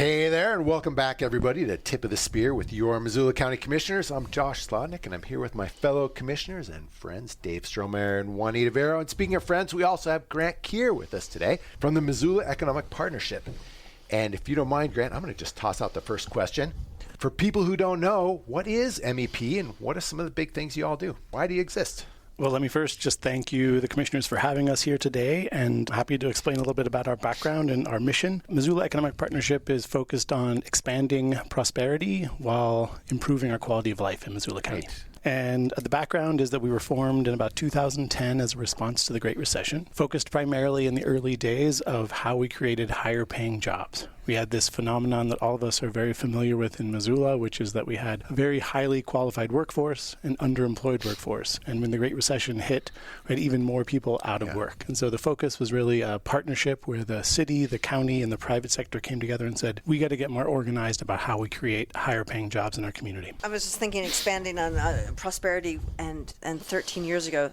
Hey there, and welcome back, everybody, to Tip of the Spear with your Missoula County Commissioners. I'm Josh Slotnick, and I'm here with my fellow commissioners and friends, Dave Stromeyer and Juanita Vero. And speaking of friends, we also have Grant Keir with us today from the Missoula Economic Partnership. And if you don't mind, Grant, I'm going to just toss out the first question. For people who don't know, what is MEP, and what are some of the big things you all do? Why do you exist? Well, let me first just thank you, the commissioners, for having us here today, and happy to explain a little bit about our background and our mission. Missoula Economic Partnership is focused on expanding prosperity while improving our quality of life in Missoula County. Right. And the background is that we were formed in about 2010 as a response to the Great Recession, focused primarily in the early days of how we created higher paying jobs. We had this phenomenon that all of us are very familiar with in Missoula, which is that we had a very highly qualified workforce and underemployed workforce. And when the Great Recession hit, we had even more people out of work. And so the focus was really a partnership where the city, the county, and the private sector came together and said, we got to get more organized about how we create higher paying jobs in our community. I was just thinking, expanding on prosperity and 13 years ago,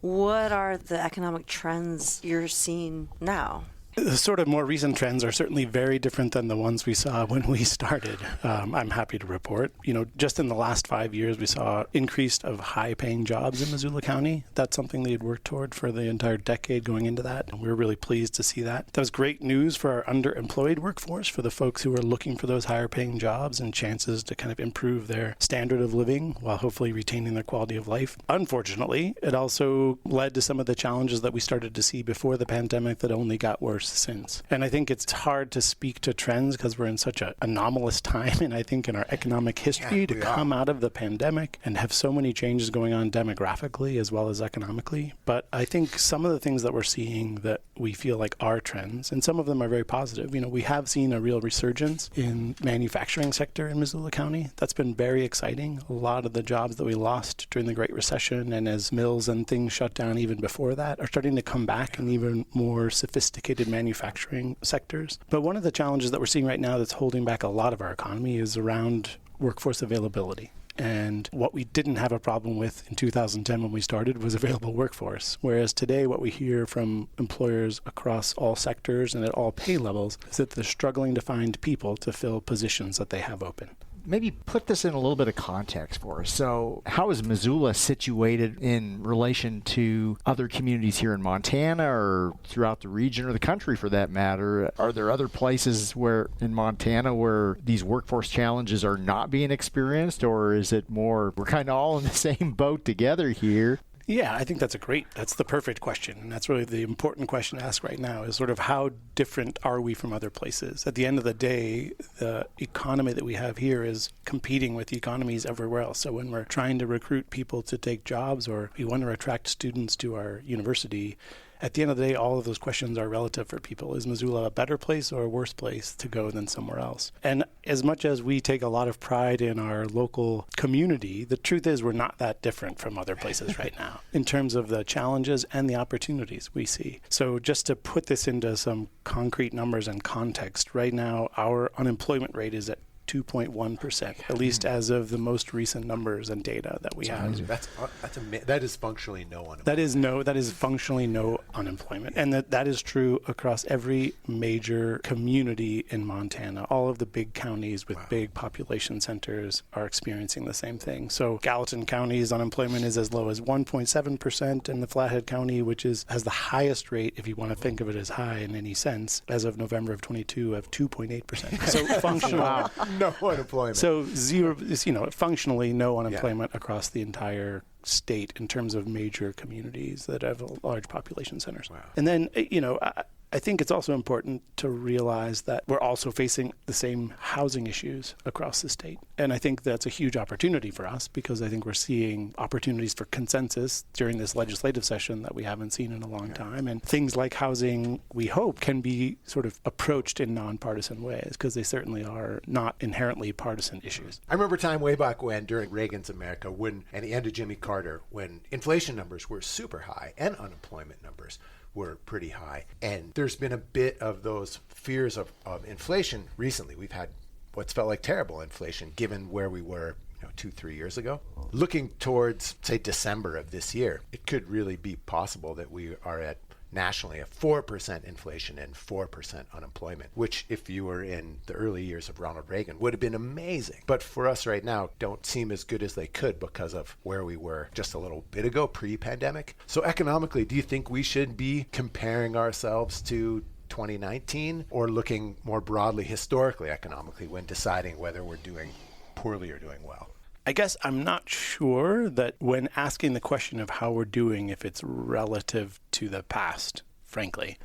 what are the economic trends you're seeing now? The sort of more recent trends are certainly very different than the ones we saw when we started. I'm happy to report, just in the last 5 years, we saw increase of high-paying jobs in Missoula County. That's something they had worked toward for the entire decade going into that. And we were really pleased to see that. That was great news for our underemployed workforce, for the folks who are looking for those higher-paying jobs and chances to kind of improve their standard of living while hopefully retaining their quality of life. Unfortunately, it also led to some of the challenges that we started to see before the pandemic that only got worse since. And I think it's hard to speak to trends because we're in such an anomalous time, and I think in our economic history to come out of the pandemic and have so many changes going on demographically as well as economically. But I think some of the things that we're seeing that we feel like are trends, and some of them are very positive. We have seen a real resurgence in manufacturing sector in Missoula County. That's been very exciting. A lot of the jobs that we lost during the Great Recession and as mills and things shut down even before that are starting to come back in even more sophisticated manufacturing sectors. But one of the challenges that we're seeing right now that's holding back a lot of our economy is around workforce availability. And what we didn't have a problem with in 2010 when we started was available workforce. Whereas today what we hear from employers across all sectors and at all pay levels is that they're struggling to find people to fill positions that they have open. Maybe put this in a little bit of context for us. So how is Missoula situated in relation to other communities here in Montana or throughout the region or the country for that matter? Are there other places in Montana where these workforce challenges are not being experienced, or is it more we're kind of all in the same boat together here? Yeah, I think that's the perfect question. And that's really the important question to ask right now is sort of how different are we from other places? At the end of the day, the economy that we have here is competing with economies everywhere else. So when we're trying to recruit people to take jobs or we want to attract students to our university, at the end of the day, all of those questions are relative for people. Is Missoula a better place or a worse place to go than somewhere else? And as much as we take a lot of pride in our local community, the truth is we're not that different from other places right now in terms of the challenges and the opportunities we see. So just to put this into some concrete numbers and context, right now our unemployment rate is at 2.1%, at least as of the most recent numbers and data that we have. That is functionally no unemployment. That is functionally no unemployment. And that is true across every major community in Montana. All of the big counties with big population centers are experiencing the same thing. So Gallatin County's unemployment is as low as 1.7%, and the Flathead County, which has the highest rate, if you want to think of it as high in any sense, as of November of 22, of 2.8%. So functional. No unemployment. So zero, functionally no unemployment across the entire state in terms of major communities that have large population centers. Wow. And then, I think it's also important to realize that we're also facing the same housing issues across the state. And I think that's a huge opportunity for us because I think we're seeing opportunities for consensus during this legislative session that we haven't seen in a long time. And things like housing, we hope, can be sort of approached in nonpartisan ways because they certainly are not inherently partisan issues. I remember a time way back when, during Reagan's America, and the end of Jimmy Carter, when inflation numbers were super high and unemployment numbers were pretty high. And there's been a bit of those fears of inflation recently. We've had what's felt like terrible inflation given where we were 2-3 years ago. Looking towards, say, December of this year, it could really be possible that we are at nationally of 4% inflation and 4% unemployment, which if you were in the early years of Ronald Reagan would have been amazing. But for us right now, don't seem as good as they could because of where we were just a little bit ago, pre-pandemic. So economically, do you think we should be comparing ourselves to 2019 or looking more broadly historically economically when deciding whether we're doing poorly or doing well? I guess I'm not sure that when asking the question of how we're doing, if it's relative to the past, frankly.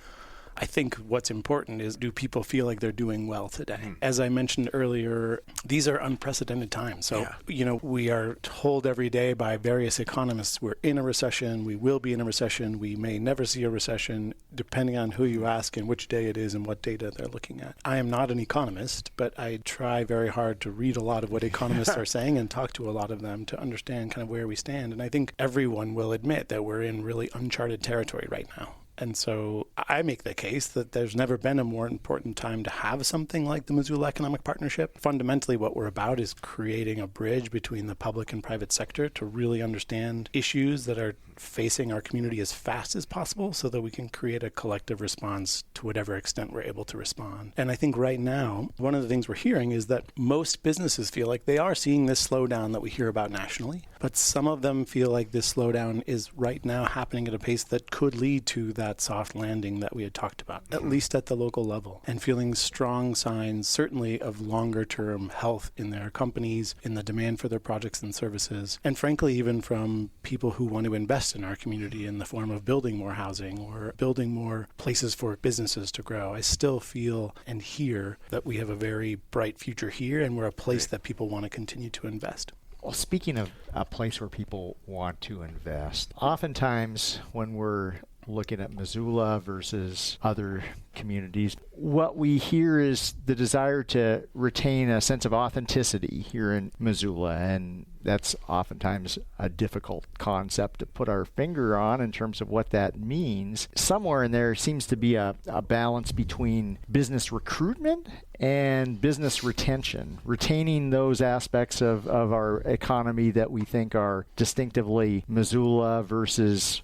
I think what's important is, do people feel like they're doing well today? As I mentioned earlier, these are unprecedented times. So, we are told every day by various economists we're in a recession, we will be in a recession, we may never see a recession, depending on who you ask and which day it is and what data they're looking at. I am not an economist, but I try very hard to read a lot of what economists are saying and talk to a lot of them to understand kind of where we stand. And I think everyone will admit that we're in really uncharted territory right now. And so I make the case that there's never been a more important time to have something like the Missoula Economic Partnership. Fundamentally, what we're about is creating a bridge between the public and private sector to really understand issues that are facing our community as fast as possible so that we can create a collective response to whatever extent we're able to respond. And I think right now, one of the things we're hearing is that most businesses feel like they are seeing this slowdown that we hear about nationally, but some of them feel like this slowdown is right now happening at a pace that could lead to that soft landing that we had talked about, at least at the local level, and feeling strong signs, certainly of longer-term health in their companies, in the demand for their projects and services, and frankly, even from people who want to invest in our community in the form of building more housing or building more places for businesses to grow. I still feel and hear that we have a very bright future here, and we're a place that people want to continue to invest. Well, speaking of a place where people want to invest, oftentimes when we're looking at Missoula versus other communities, what we hear is the desire to retain a sense of authenticity here in Missoula, and that's oftentimes a difficult concept to put our finger on in terms of what that means. Somewhere in there seems to be a balance between business recruitment and business retention, retaining those aspects of our economy that we think are distinctively Missoula versus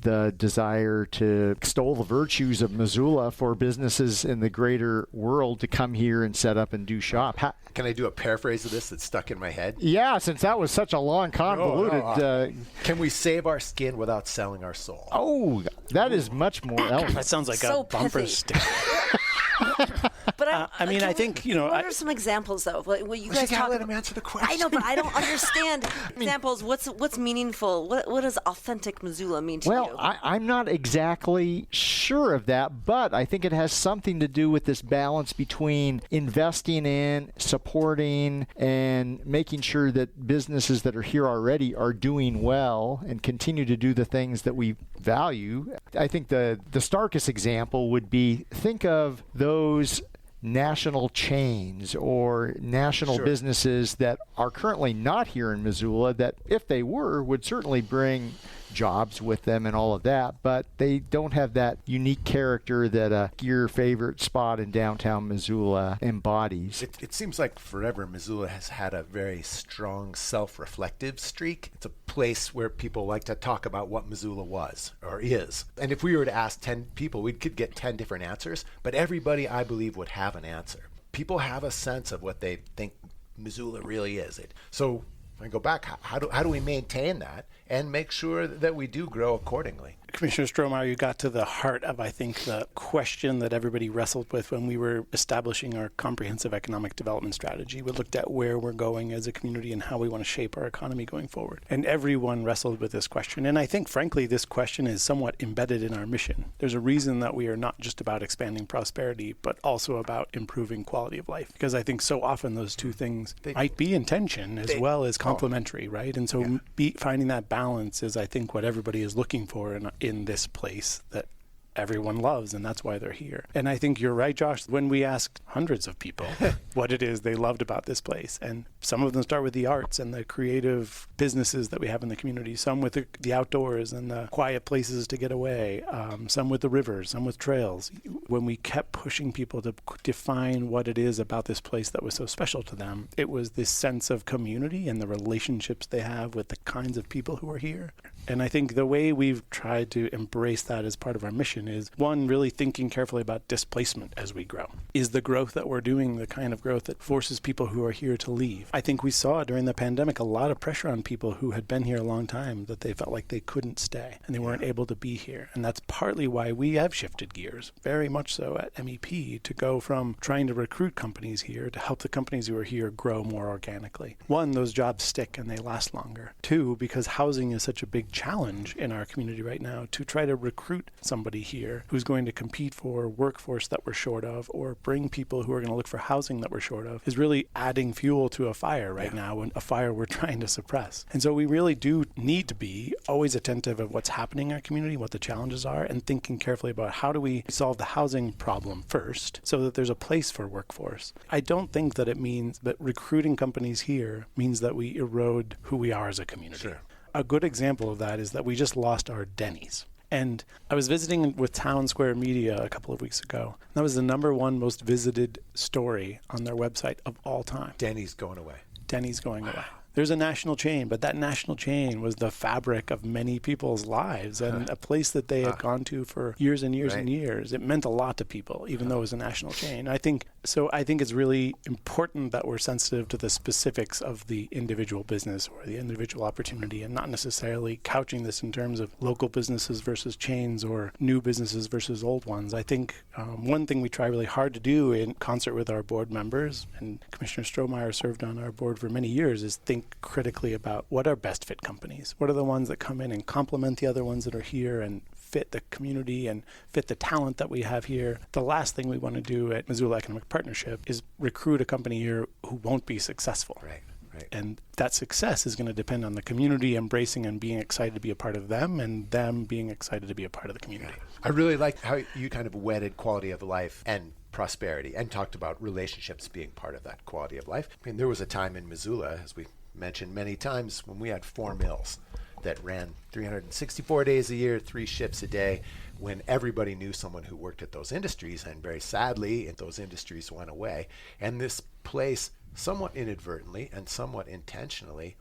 the desire to extol the virtues of Missoula for businesses in the greater world to come here and set up and do shop. Can I do a paraphrase of this that's stuck in my head? Yeah, since that was such a long, convoluted... Can we save our skin without selling our soul? Oh, that is much more elegant. That sounds like So a bumper pithy. sticker. But I think, what are some examples though? Well, you guys gotta talk. let him answer the question. I know, but I don't understand examples. What's meaningful? What does authentic Missoula mean to you? Well, I'm not exactly sure of that, but I think it has something to do with this balance between investing in, supporting, and making sure that businesses that are here already are doing well and continue to do the things that we value. I think the starkest example would be, think of those national chains or national businesses that are currently not here in Missoula that, if they were, would certainly bring jobs with them and all of that, but they don't have that unique character that your favorite spot in downtown Missoula embodies. It seems like forever Missoula has had a very strong self-reflective streak. It's a place where people like to talk about what Missoula was or is. And if we were to ask 10 people, we could get 10 different answers, but everybody, I believe, would have an answer. People have a sense of what they think Missoula really is. So if I go back, how do we maintain that and make sure that we do grow accordingly? Commissioner Strohmeyer, you got to the heart of, I think, the question that everybody wrestled with when we were establishing our comprehensive economic development strategy. We looked at where we're going as a community and how we want to shape our economy going forward. And everyone wrestled with this question. And I think, frankly, this question is somewhat embedded in our mission. There's a reason that we are not just about expanding prosperity, but also about improving quality of life. Because I think so often those two things might be in tension as well as complementary, right? And so finding that balance is, I think, what everybody is looking for in this place that everyone loves, and that's why they're here. And I think you're right, Josh, when we asked hundreds of people what it is they loved about this place, and some of them start with the arts and the creative businesses that we have in the community, some with the outdoors and the quiet places to get away, some with the rivers, some with trails. When we kept pushing people to define what it is about this place that was so special to them, it was this sense of community and the relationships they have with the kinds of people who are here. And I think the way we've tried to embrace that as part of our mission is, one, really thinking carefully about displacement as we grow. Is the growth that we're doing the kind of growth that forces people who are here to leave? I think we saw during the pandemic a lot of pressure on people who had been here a long time, that they felt like they couldn't stay and they weren't able to be here. And that's partly why we have shifted gears, very much so at MEP, to go from trying to recruit companies here to help the companies who are here grow more organically. One, those jobs stick and they last longer. Two, because housing is such a big challenge in our community right now, to try to recruit somebody here who's going to compete for workforce that we're short of, or bring people who are going to look for housing that we're short of, is really adding fuel to a fire right now, and a fire we're trying to suppress. And so we really do need to be always attentive of what's happening in our community, what the challenges are, and thinking carefully about how do we solve the housing problem first so that there's a place for workforce. I don't think that it means that recruiting companies here means that we erode who we are as a community. Sure. A good example of that is that we just lost our Denny's. And I was visiting with Town Square Media a couple of weeks ago. That was the #1 most visited story on their website of all time. Denny's going away. Denny's going away. There's a national chain, but that national chain was the fabric of many people's lives and a place that they had gone to for years and years and years. It meant a lot to people, even though it was a national chain. I think it's really important that we're sensitive to the specifics of the individual business or the individual opportunity, and not necessarily couching this in terms of local businesses versus chains or new businesses versus old ones. I think one thing we try really hard to do in concert with our board members, and Commissioner Strohmeyer served on our board for many years, is think critically about what are best fit companies. What are the ones that come in and complement the other ones that are here and fit the community and fit the talent that we have here. The last thing we want to do at Missoula Economic Partnership is recruit a company here who won't be successful. Right. And that success is going to depend on the community embracing and being excited to be a part of them, and them being excited to be a part of the community. I really like how you kind of wedded quality of life and prosperity and talked about relationships being part of that quality of life. I mean, there was a time in Missoula, as we mentioned many times, when we had 4 mills that ran 364 days a year, 3 shifts a day, when everybody knew someone who worked at those industries. And very sadly, those industries went away. And this place, somewhat inadvertently and somewhat intentionally,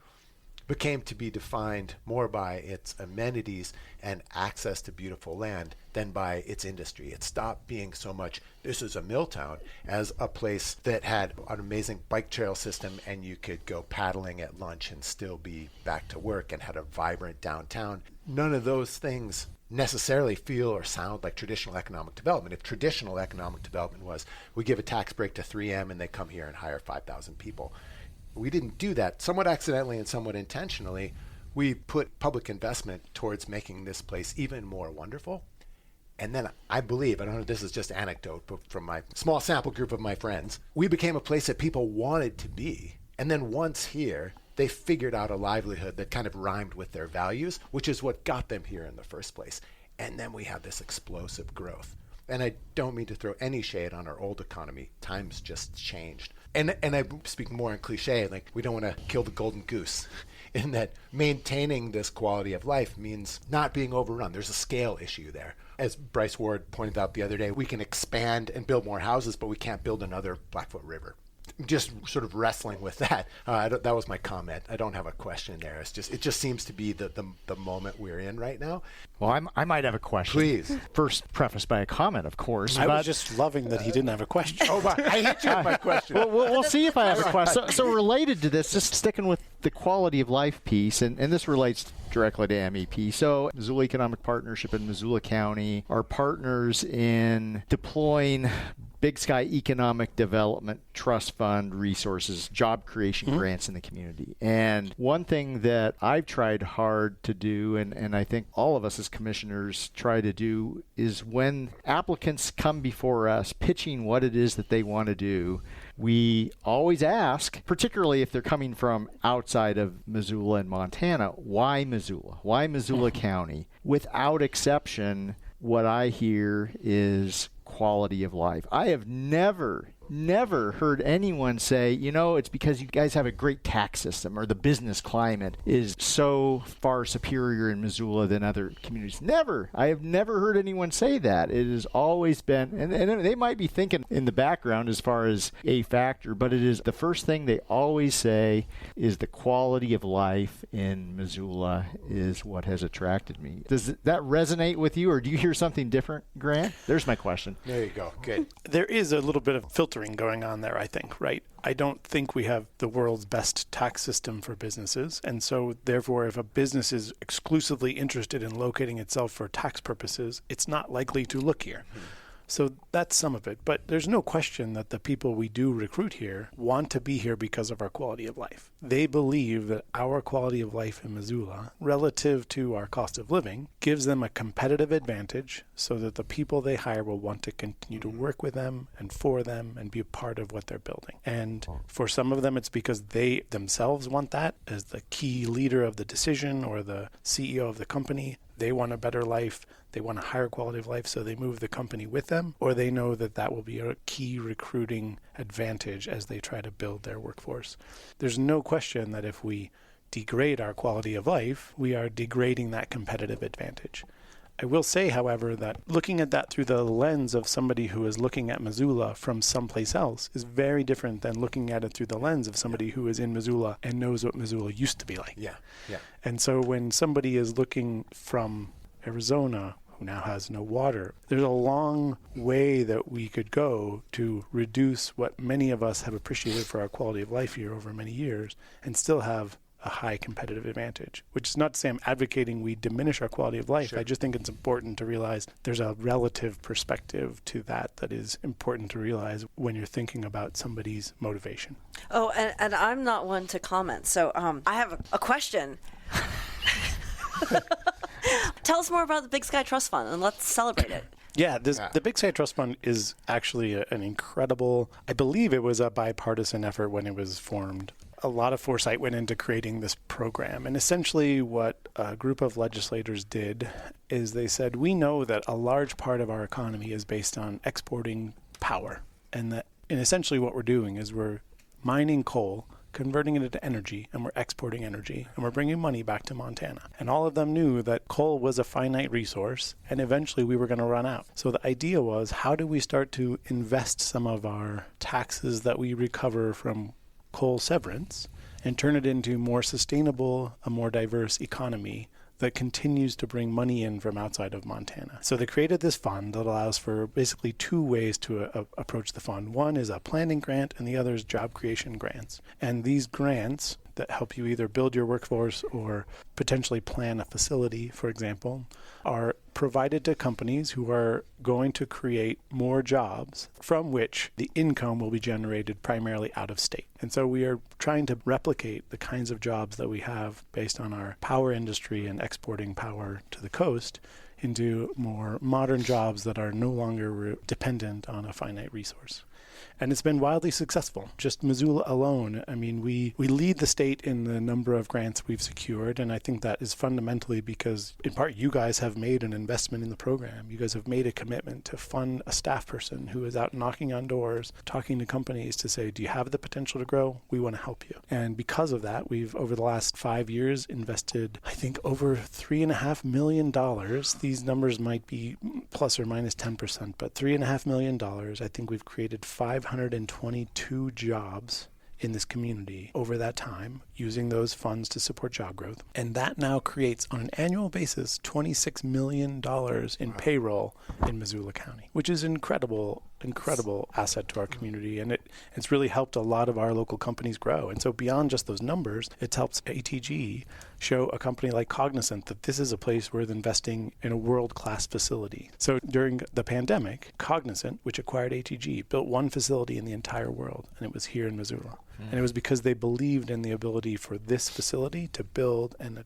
became to be defined more by its amenities and access to beautiful land than by its industry. It stopped being so much, this is a mill town, as a place that had an amazing bike trail system and you could go paddling at lunch and still be back to work, and had a vibrant downtown. None of those things necessarily feel or sound like traditional economic development. If traditional economic development was, we give a tax break to 3M and they come here and hire 5,000 people. We didn't do that. Somewhat accidentally and somewhat intentionally, we put public investment towards making this place even more wonderful. And then I believe, I don't know if this is just anecdote, but from my small sample group of my friends, we became a place that people wanted to be. And then once here, they figured out a livelihood that kind of rhymed with their values, which is what got them here in the first place. And then we had this explosive growth. And I don't mean to throw any shade on our old economy. Times just changed. And I speak more in cliche, like we don't want to kill the golden goose, in that maintaining this quality of life means not being overrun. There's a scale issue there. As Bryce Ward pointed out the other day, we can expand and build more houses, but we can't build another Blackfoot River. Just sort of wrestling with that. That was my comment. I don't have a question there. It just seems to be the moment we're in right now. Well, I might have a question. Please. First, prefaced by a comment, of course. I was just loving that he didn't have a question. Oh, I hit you with my question. Well, we'll see if I have a question. So related to this, just sticking with the quality of life piece, and this relates directly to MEP. So Missoula Economic Partnership and Missoula County are partners in deploying Big Sky Economic Development Trust Fund resources, job creation grants in the community. And one thing that I've tried hard to do, and I think all of us as commissioners try to do, is when applicants come before us pitching what it is that they want to do, we always ask, particularly if they're coming from outside of Missoula and Montana, why Missoula? Why Missoula County? Without exception, what I hear is quality of life. I have never never heard anyone say, it's because you guys have a great tax system or the business climate is so far superior in Missoula than other communities. Never. I have never heard anyone say that. It has always been, and they might be thinking in the background as far as a factor, but it is the first thing they always say is the quality of life in Missoula is what has attracted me. Does that resonate with you, or do you hear something different, Grant? There's my question. There you go. Good. There is a little bit of filtering going on there, I think, right? I don't think we have the world's best tax system for businesses. And so therefore, if a business is exclusively interested in locating itself for tax purposes, it's not likely to look here. So that's some of it. But there's no question that the people we do recruit here want to be here because of our quality of life. They believe that our quality of life in Missoula, relative to our cost of living, gives them a competitive advantage so that the people they hire will want to continue to work with them and for them and be a part of what they're building. And for some of them, it's because they themselves want that as the key leader of the decision or the CEO of the company. They want a better life. They want a higher quality of life, so they move the company with them, or they know that that will be a key recruiting advantage as they try to build their workforce. There's no question that if we degrade our quality of life, we are degrading that competitive advantage. I will say, however, that looking at that through the lens of somebody who is looking at Missoula from someplace else is very different than looking at it through the lens of somebody who is in Missoula and knows what Missoula used to be like. Yeah. And so when somebody is looking from Arizona, who now has no water, there's a long way that we could go to reduce what many of us have appreciated for our quality of life here over many years and still have a high competitive advantage, which is not to say I'm advocating we diminish our quality of life. Sure. I just think it's important to realize there's a relative perspective to that is important to realize when you're thinking about somebody's motivation. Oh, and I'm not one to comment, so I have a question. Tell us more about the Big Sky Trust Fund, and let's celebrate it. Yeah, the Big Sky Trust Fund is actually an incredible, I believe it was a bipartisan effort when it was formed. A lot of foresight went into creating this program. And essentially what a group of legislators did is they said, we know that a large part of our economy is based on exporting power. And essentially what we're doing is we're mining coal, converting it into energy, and we're exporting energy, and we're bringing money back to Montana. And all of them knew that coal was a finite resource, and eventually we were going to run out. So the idea was, how do we start to invest some of our taxes that we recover from coal severance and turn it into more sustainable, a more diverse economy that continues to bring money in from outside of Montana. So they created this fund that allows for basically two ways to approach the fund. One is a planning grant, and the other is job creation grants. And these grants that help you either build your workforce or potentially plan a facility, for example, are provided to companies who are going to create more jobs from which the income will be generated primarily out of state. And so we are trying to replicate the kinds of jobs that we have based on our power industry and exporting power to the coast into more modern jobs that are no longer dependent on a finite resource. And it's been wildly successful. Just Missoula alone, I mean, we lead the state in the number of grants we've secured, and I think that is fundamentally because, in part, you guys have made an investment in the program. You guys have made a commitment to fund a staff person who is out knocking on doors, talking to companies to say, do you have the potential to grow? We want to help you. And because of that, we've, over the last 5 years, invested, I think, over $3.5 million. These numbers might be plus or minus 10%, but $3.5 million. I think we've created 522 jobs in this community over that time, using those funds to support job growth. And that now creates, on an annual basis, $26 million in payroll in Missoula County, which is incredible asset to our community. And it's really helped a lot of our local companies grow. And so beyond just those numbers, it helps ATG show a company like Cognizant that this is a place worth investing in a world-class facility. So during the pandemic, Cognizant, which acquired ATG, built one facility in the entire world, and it was here in Missoula. And it was because they believed in the ability for this facility to build and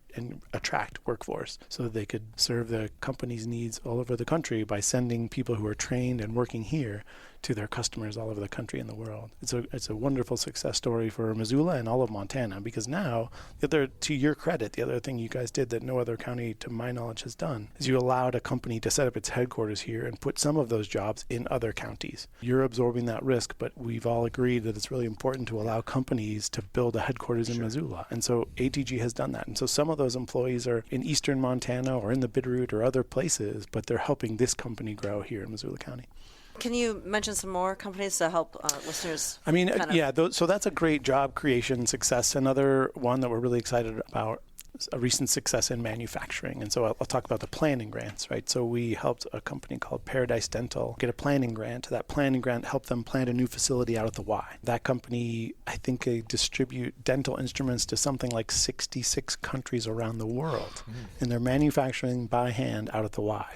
attract workforce so that they could serve the company's needs all over the country by sending people who are trained and working here to their customers all over the country and the world. It's a wonderful success story for Missoula and all of Montana, because now, to your credit, the other thing you guys did that no other county, to my knowledge, has done is you allowed a company to set up its headquarters here and put some of those jobs in other counties. You're absorbing that risk, but we've all agreed that it's really important to allow companies to build a headquarters in Missoula. And so ATG has done that. And so some of those employees are in eastern Montana or in the Bitterroot or other places, but they're helping this company grow here in Missoula County. Can you mention some more companies to help listeners? I mean, so that's a great job creation success. Another one that we're really excited about is a recent success in manufacturing. And so I'll talk about the planning grants, right? So we helped a company called Paradise Dental get a planning grant. That planning grant helped them plant a new facility out at the Y. That company, I think they distribute dental instruments to something like 66 countries around the world. And they're manufacturing by hand out at the Y.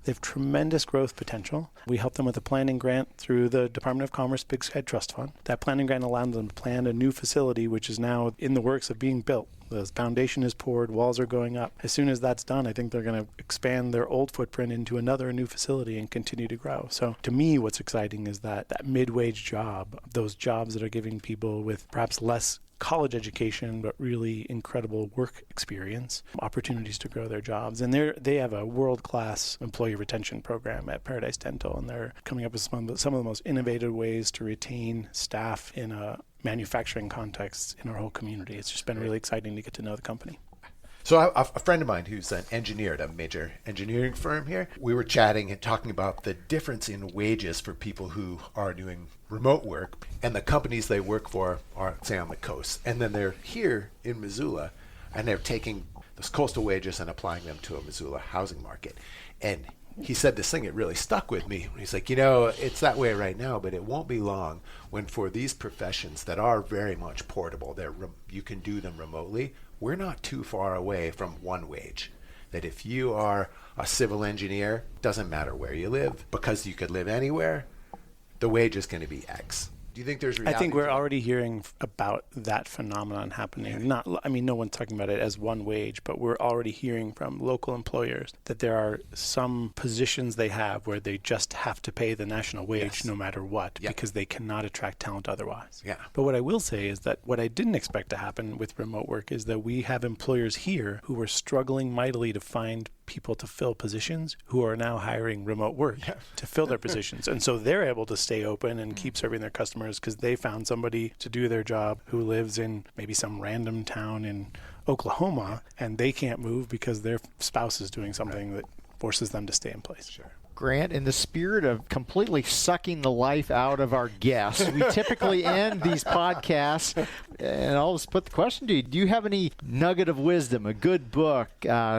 They have tremendous growth potential. We helped them with a planning grant through the Department of Commerce Big Sky Trust Fund. That planning grant allowed them to plan a new facility, which is now in the works of being built. The foundation is poured, walls are going up. As soon as that's done, I think they're going to expand their old footprint into another new facility and continue to grow. So to me, what's exciting is that mid-wage job, those jobs that are giving people with perhaps less college education, but really incredible work experience, opportunities to grow their jobs. And they have a world-class employee retention program at Paradise Dental, and they're coming up with some of the most innovative ways to retain staff in a manufacturing context in our whole community. It's just been really exciting to get to know the company. So a friend of mine who's an engineer at a major engineering firm here, we were chatting and talking about the difference in wages for people who are doing remote work, and the companies they work for are, say, on the coast. And then they're here in Missoula, and they're taking those coastal wages and applying them to a Missoula housing market. And he said this thing, it really stuck with me. He's like, it's that way right now, but it won't be long when for these professions that are very much portable, you can do them remotely, we're not too far away from one wage. That if you are a civil engineer, doesn't matter where you live, because you could live anywhere, the wage is going to be X. Do you think there's reality? I think we're already hearing about that phenomenon happening. No one's talking about it as one wage, but we're already hearing from local employers that there are some positions they have where they just have to pay the national wage no matter what, because they cannot attract talent otherwise. Yeah. But what I will say is that what I didn't expect to happen with remote work is that we have employers here who are struggling mightily to find people to fill positions who are now hiring remote work to fill their positions. And so they're able to stay open and keep serving their customers because they found somebody to do their job who lives in maybe some random town in Oklahoma, and they can't move because their spouse is doing something that forces them to stay in place. Sure. Grant, in the spirit of completely sucking the life out of our guests, we typically end these podcasts, and I'll just put the question to you. Do you have any nugget of wisdom, a good book,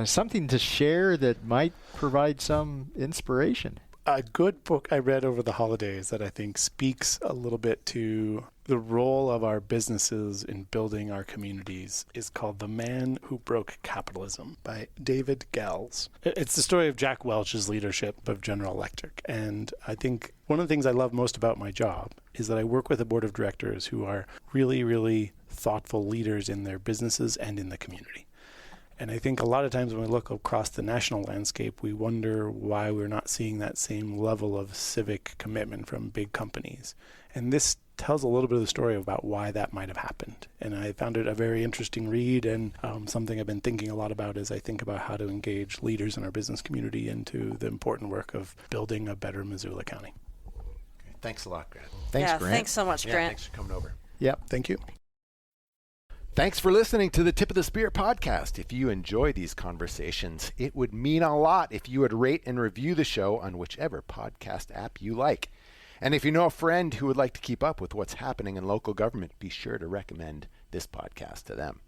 something to share that might provide some inspiration? A good book I read over the holidays that I think speaks a little bit to the role of our businesses in building our communities is called The Man Who Broke Capitalism by David Gels. It's the story of Jack Welch's leadership of General Electric. And I think one of the things I love most about my job is that I work with a board of directors who are really, really thoughtful leaders in their businesses and in the community. And I think a lot of times when we look across the national landscape, we wonder why we're not seeing that same level of civic commitment from big companies. And this tells a little bit of the story about why that might have happened. And I found it a very interesting read and something I've been thinking a lot about as I think about how to engage leaders in our business community into the important work of building a better Missoula County. Okay. Thanks a lot, Grant. Thanks, Grant. Thanks so much, Grant. Thanks for coming over. Yep. Thank you. Thanks for listening to the Tip of the Spear podcast. If you enjoy these conversations, it would mean a lot if you would rate and review the show on whichever podcast app you like. And if you know a friend who would like to keep up with what's happening in local government, be sure to recommend this podcast to them.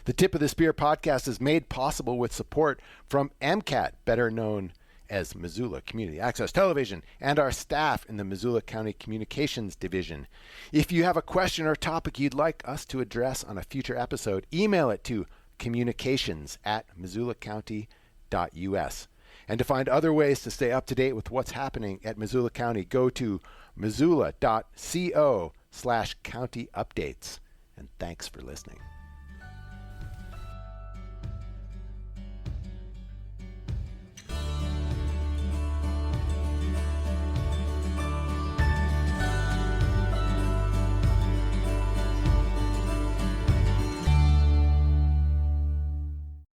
The Tip of the Spear podcast is made possible with support from MCAT, better known as Missoula Community Access Television, and our staff in the Missoula County Communications Division. If you have a question or topic you'd like us to address on a future episode, email it to communications@missoulacounty.us. And to find other ways to stay up to date with what's happening at Missoula County, go to missoula.co/county updates. And thanks for listening.